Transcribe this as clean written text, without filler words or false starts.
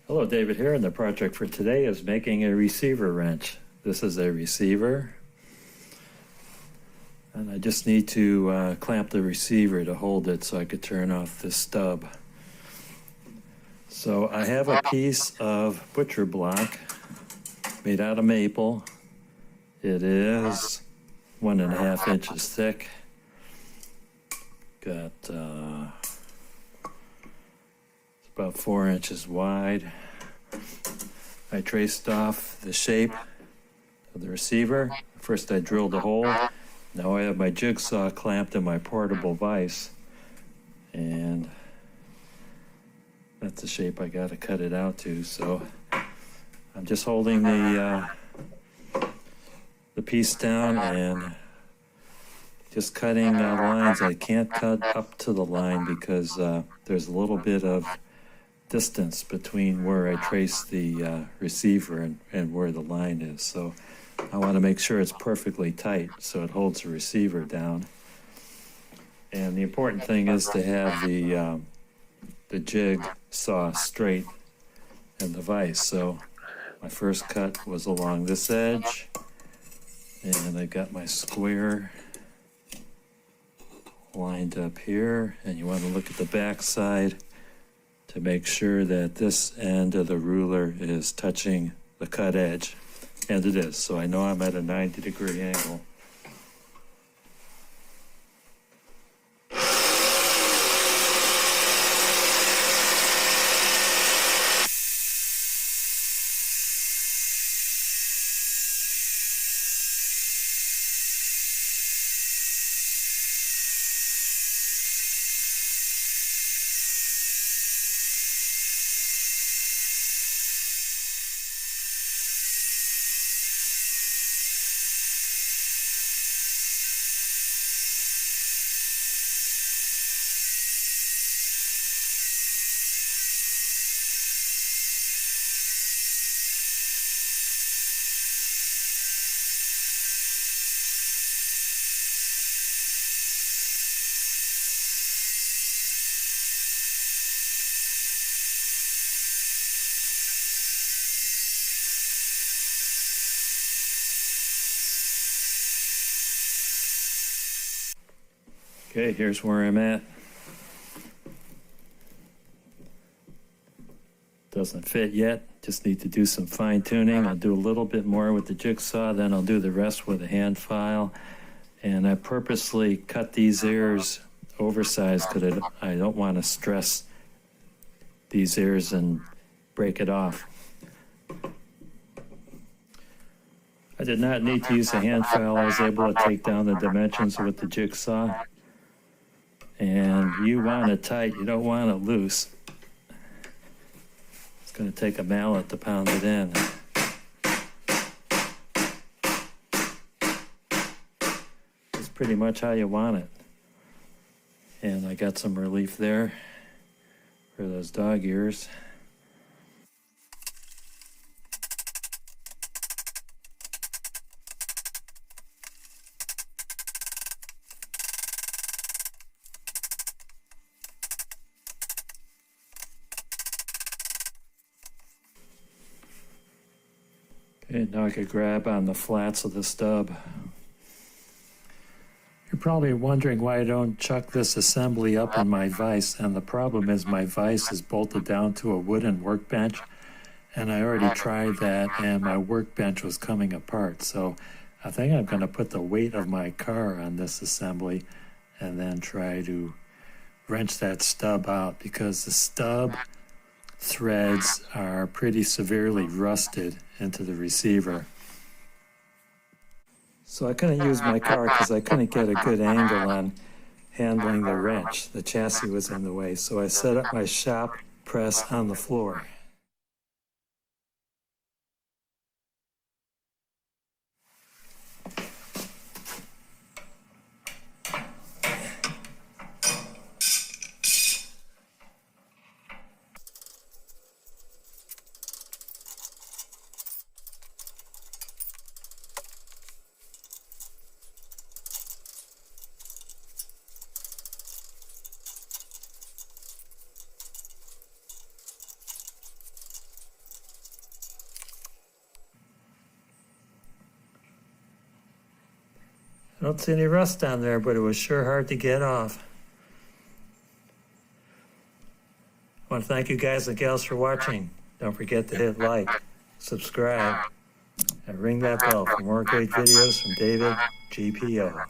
Hello, David here, and the project for today is making a receiver wrench. This is a receiver, and I just need to clamp the receiver to hold it so I could turn off this stub. So I have a piece of butcher block made out of maple. It is 1.5 inches thick. Got about 4 inches wide. I traced off the shape of the receiver. First I drilled a hole. Now I have my jigsaw clamped in my portable vise, and that's the shape I got to cut it out to. So I'm just holding the piece down and just cutting lines. I can't cut up to the line because there's a little bit of distance between where I trace the receiver and where the line is. So I want to make sure it's perfectly tight so it holds the receiver down. And the important thing is to have the jig saw straight in the vise. So my first cut was along this edge, and I got my square lined up here, and you want to look at the back side to make sure that this end of the ruler is touching the cut edge, and it is. So I know I'm at a 90-degree angle. Okay, here's where I'm at. Doesn't fit yet, just need to do some fine tuning. I'll do a little bit more with the jigsaw, then I'll do the rest with a hand file. And I purposely cut these ears oversized because I don't want to stress these ears and break it off. I did not need to use a hand file. I was able to take down the dimensions with the jigsaw. And you want it tight, you don't want it loose. It's going to take a mallet to pound it in. It's pretty much how you want it. And I got some relief there for those dog ears. Okay, now I could grab on the flats of the stub. You're probably wondering why I don't chuck this assembly up in my vise, and the problem is my vise is bolted down to a wooden workbench, and I already tried that and my workbench was coming apart. So I think I'm going to put the weight of my car on this assembly and then try to wrench that stub out, because the stub threads are pretty severely rusted into the receiver. So I couldn't use my car because I couldn't get a good angle on handling the wrench. The chassis was in the way, so I set up my shop press on the floor. I don't see any rust down there, but it was sure hard to get off. I want to thank you guys and gals for watching. Don't forget to hit like, subscribe, and ring that bell for more great videos from David GPO.